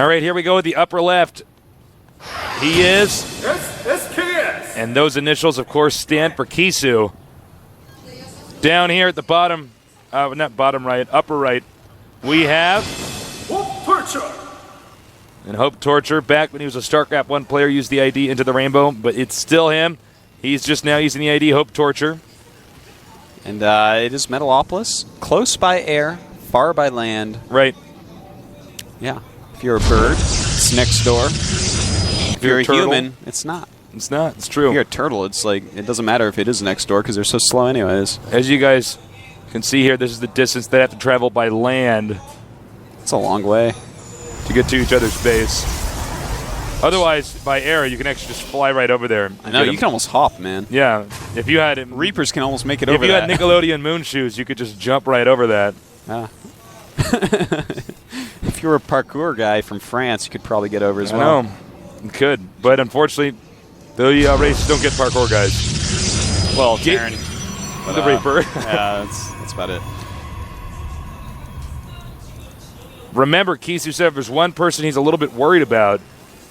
All right, here we go with the upper left. He is sSKS. And those initials, of course, stand for Kisu. Down here at the bottom, not bottom right, upper right, we have HopeTorture. And HopeTorture, back when he was a Starcraft 1 player, used the ID Into the Rainbow, but it's still him. He's just now using the ID HopeTorture. And it is Metalopolis, close by air, far by land. Right. Yeah. If you're a bird, it's next door. If you're a human, it's not. It's not. It's true. If you're a turtle, it's like, it doesn't matter if it is next door because they're so slow anyways. As you guys can see here, this is the distance they have to travel by land. It's a long way. To get to each other's base. Otherwise, by air, you can actually just fly right over there. I know, you can almost hop, man. Yeah. If you had him, Reapers can almost make it over that. that. If you had Nickelodeon moon shoes, you could just jump right over that. Yeah. If you were a parkour guy from France, you could probably get over as well. I know. You could. But unfortunately, the races don't get parkour guys. Well, Terran. The Reaper. Yeah, that's about it. Remember, Kisu said if there's one person he's a little bit worried about,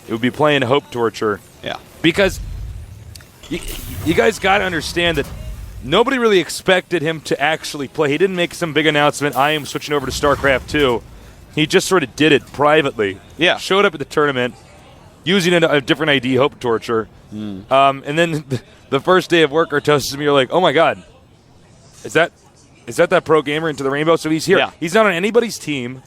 it would be playing HopeTorture. Yeah. Because you guys got to understand that nobody really expected him to actually play. He didn't make some big announcement, I am switching over to StarCraft 2. He just sort of did it privately. Yeah. Showed up at the tournament using a different ID, HopeTorture. And then the first day of work, Artosis and me are like, oh my God, is that pro gamer Into the Rainbow? So he's here. Yeah. He's not on anybody's team.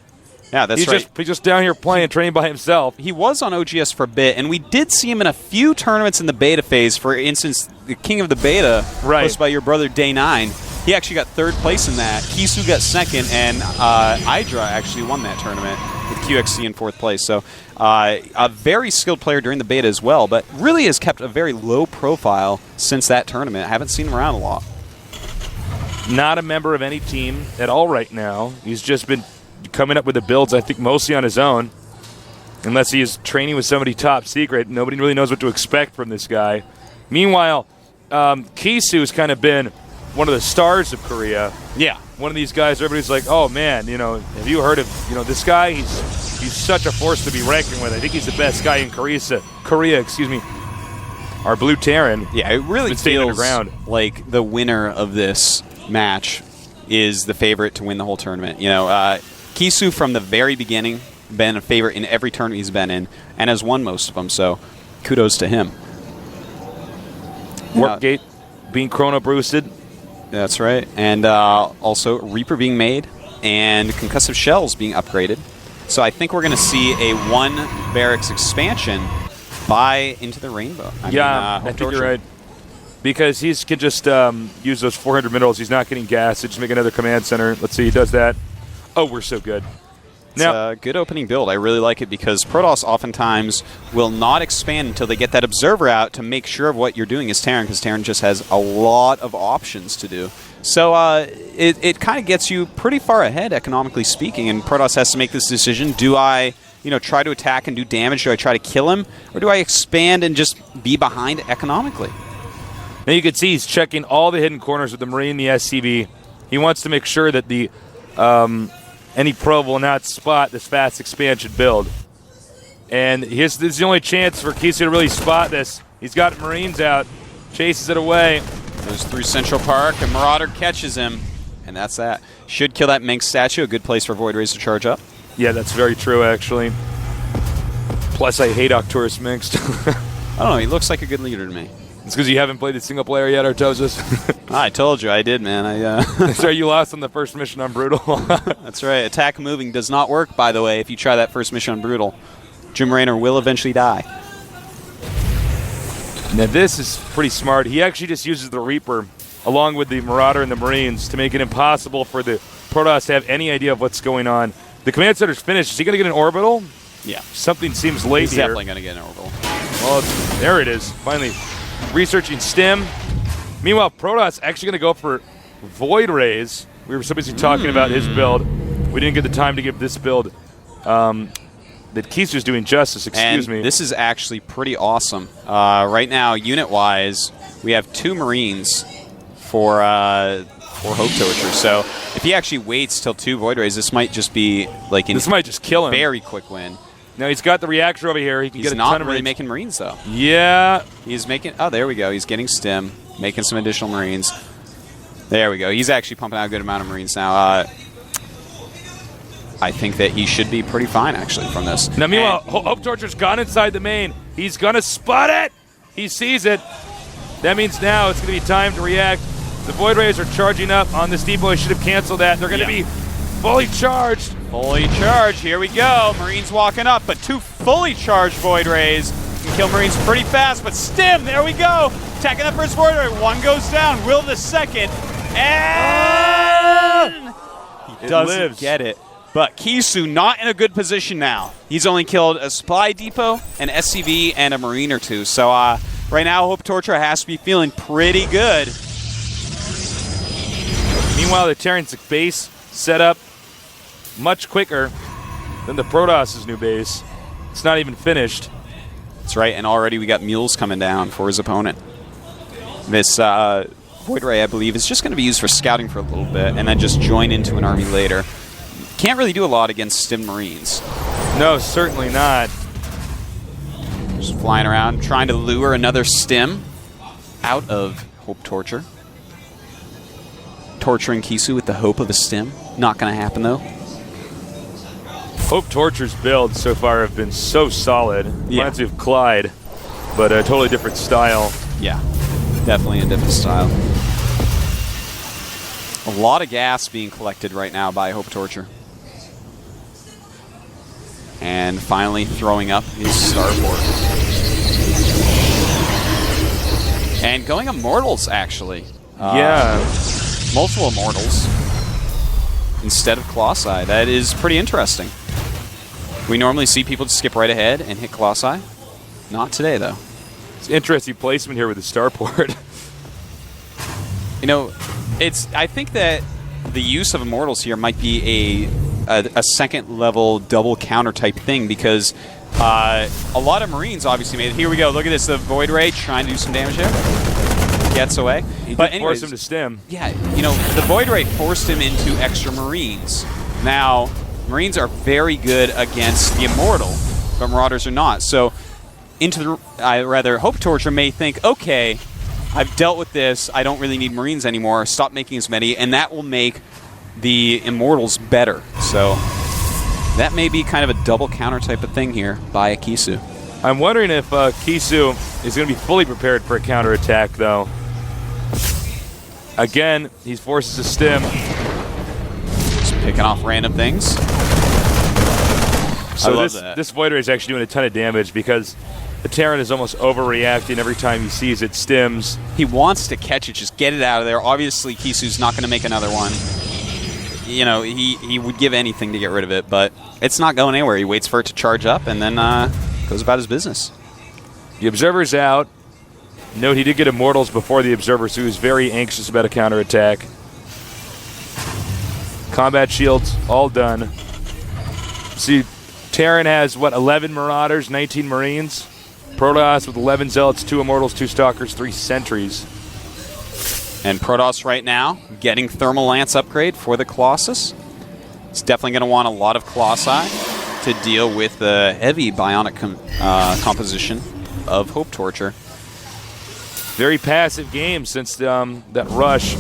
Yeah, that's right. He's just down here playing, training by himself. He was on OGS for a bit, and we did see him in a few tournaments in the beta phase. For instance, the King of the Beta, hosted by your brother Day 9. He actually got third place in that. Kisu got second, and Idra actually won that tournament with QXC in fourth place. So a very skilled player during the beta as well, but really has kept a very low profile since that tournament. I haven't seen him around a lot. Not a member of any team at all right now. He's just been coming up with the builds, I think, mostly on his own. Unless he is training with somebody top secret. Nobody really knows what to expect from this guy. Meanwhile, Kisu has kind of been one of the stars of Korea. Yeah. One of these guys, everybody's like, oh, man, have you heard of, this guy? He's such a force to be reckoned with. I think he's the best guy in Korea, excuse me. Our blue Terran. Yeah, it really feels like the winner of this match is the favorite to win the whole tournament. Kisu from the very beginning been a favorite in every tournament he's been in and has won most of them, so kudos to him. Warpgate being chrono boosted. That's right. And also Reaper being made and concussive shells being upgraded. So I think we're going to see a one barracks expansion by Into the Rainbow. I think you're right. Because he can just use those 400 minerals. He's not getting gas. So just make another command center. Let's see, he does that. Oh, we're so good. It's a good opening build. I really like it because Protoss oftentimes will not expand until they get that observer out to make sure of what you're doing as Terran, because Terran just has a lot of options to do. So it kind of gets you pretty far ahead, economically speaking, and Protoss has to make this decision. Do I try to attack and do damage? Do I try to kill him? Or do I expand and just be behind economically? Now you can see he's checking all the hidden corners with the Marine, the SCV. He wants to make sure that the any probe will not spot this fast expansion build. And this is the only chance for Kisu to really spot this. He's got Marines out, chases it away. Goes through Central Park, and Marauder catches him. And that's that. Should kill that Minx statue. A good place for Void Rays to charge up. Yeah, that's very true, actually. Plus, I hate Arcturus Minx. I don't know. He looks like a good leader to me. It's because you haven't played the single player yet, Artosis. I told you I did, man. That's right, you lost on the first mission on Brutal. That's right. Attack moving does not work, by the way, if you try that first mission on Brutal. Jim Raynor will eventually die. Now this is pretty smart. He actually just uses the Reaper along with the Marauder and the Marines to make it impossible for the Protoss to have any idea of what's going on. The command center's finished. Is he going to get an orbital? Yeah. Something seems late He's here. definitely going to get an orbital. Well, there it is. Finally. Researching stim. Meanwhile, Protoss actually going to go for Void Rays. We were supposed to be talking about his build. We didn't get the time to give this build that Kisu's doing justice. Excuse me. This is actually pretty awesome. Right now, unit-wise, we have 2 Marines for HopeTorture. So if he actually waits till 2 Void Rays, this might just be like this might just kill him. Very quick win. Now he's got the reactor over here. He can He's get a not ton of really Marines. making Marines, though. Yeah. He's making... Oh, there we go. He's getting stim, making some additional Marines. There we go. He's actually pumping out a good amount of Marines now. I think that he should be pretty fine, actually, from this. Now, meanwhile, HopeTorture's gone inside the main. He's going to spot it. He sees it. That means now it's going to be time to react. The Void Rays are charging up on this depot. I should have canceled that. They're going to be fully charged. Fully charged. Here we go. Marines walking up, but 2 fully charged Void Rays can kill Marines pretty fast. But Stim, there we go. Attacking the first Void Ray. 1 goes down. Will the second. And he doesn't get it. But Kisu not in a good position now. He's only killed a supply depot, an SCV, and a Marine or 2. So right now, HopeTorture has to be feeling pretty good. Meanwhile, the Terran's base set up much quicker than the Protoss' new base. It's not even finished. That's right, and already we got mules coming down for his opponent. This Void Ray, I believe, is just going to be used for scouting for a little bit and then just join into an army later. Can't really do a lot against Stim Marines. No, certainly not. Just flying around, trying to lure another Stim out of HopeTorture. Torturing Kisu with the hope of a Stim. Not going to happen, though. HopeTorture's builds so far have been so solid. Reminds me of Clyde, but a totally different style. Yeah, definitely a different style. A lot of gas being collected right now by HopeTorture. And finally throwing up his starport. And going Immortals, actually. Multiple Immortals instead of Colossi. That is pretty interesting. We normally see people just skip right ahead and hit Colossi. Not today, though. It's an interesting placement here with the starport. You know, I think that the use of Immortals here might be a second level double counter type thing because a lot of Marines obviously made it. Here we go. Look at this. The Void Ray trying to do some damage there. Gets away. But forced him to stim. Yeah, you know, the Void Ray forced him into extra Marines. Now, Marines are very good against the Immortal, but Marauders are not. So, HopeTorture may think, okay, I've dealt with this. I don't really need Marines anymore. Stop making as many, and that will make the Immortals better. So, that may be kind of a double counter type of thing here by Kisu. I'm wondering if Kisu is going to be fully prepared for a counterattack, though. Again, he's forced to stim. Just picking off random things. So this Void Ray is actually doing a ton of damage because the Terran is almost overreacting every time he sees it stims. He wants to catch it, just get it out of there. Obviously, Kisu's not going to make another one. You know, he would give anything to get rid of it, but it's not going anywhere. He waits for it to charge up and then goes about his business. The Observer's out. Note he did get Immortals before the Observer, so he was very anxious about a counterattack. Combat shields all done. See, Terran has, 11 Marauders, 19 Marines. Protoss with 11 Zealots, 2 Immortals, 2 Stalkers, 3 Sentries. And Protoss right now getting Thermal Lance upgrade for the Colossus. It's definitely going to want a lot of Colossi to deal with the heavy bionic composition of HopeTorture. Very passive game since that rush.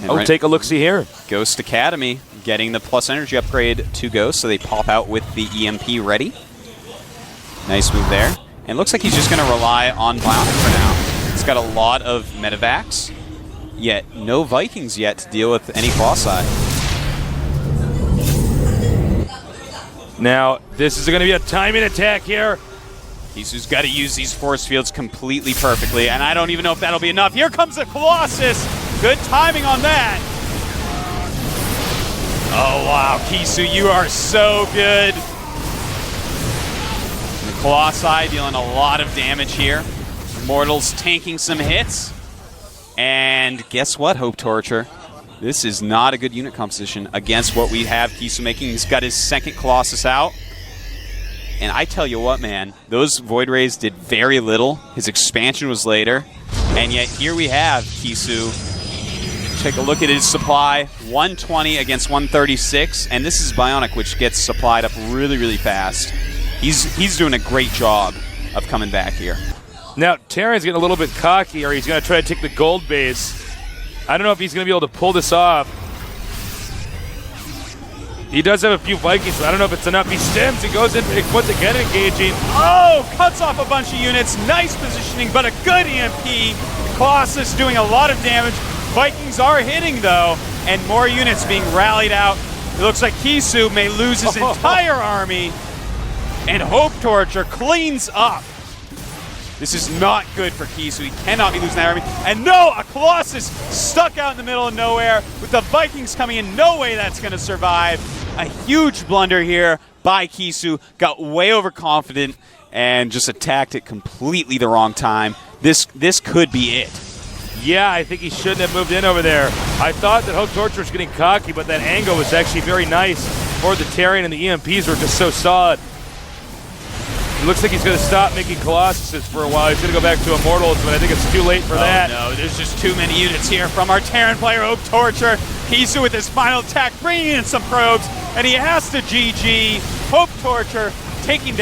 And take a look-see here. Ghost Academy getting the plus energy upgrade to Ghost, so they pop out with the EMP ready. Nice move there. And it looks like he's just going to rely on bionic for now. He's got a lot of medevacs, yet no Vikings yet to deal with any Colossi. Now, this is going to be a timing attack here. Kisu's got to use these force fields completely perfectly, and I don't even know if that'll be enough. Here comes the Colossus. Good timing on that. Oh, wow, Kisu, you are so good. The Colossi dealing a lot of damage here. Immortals tanking some hits. And guess what, HopeTorture? This is not a good unit composition against what we have Kisu making. He's got his second Colossus out. And I tell you what, man, those Void Rays did very little. His expansion was later. And yet here we have Kisu take a look at his supply. 120 against 136, and this is Bionic, which gets supplied up really, really fast. He's doing a great job of coming back here. Now, Terran's getting a little bit cocky, or he's going to try to take the gold base. I don't know if he's going to be able to pull this off. He does have a few Vikings, but I don't know if it's enough. He stems, he goes in, once again engaging. Oh, cuts off a bunch of units. Nice positioning, but a good EMP. Colossus doing a lot of damage. Vikings are hitting, though, and more units being rallied out. It looks like Kisu may lose his entire army, and HopeTorture cleans up. This is not good for Kisu. He cannot be losing that army. And no, a Colossus stuck out in the middle of nowhere with the Vikings coming in. No way that's going to survive. A huge blunder here by Kisu. Got way overconfident and just attacked it completely the wrong time. This could be it. Yeah, I think he shouldn't have moved in over there. I thought that HopeTorture was getting cocky, but that angle was actually very nice for the Terran, and the EMPs were just so solid. It looks like he's going to stop making Colossuses for a while. He's going to go back to Immortals, but I think it's too late for that. No, there's just too many units here from our Terran player, HopeTorture. Kisu with his final attack, bringing in some probes, and he has to GG. HopeTorture taking down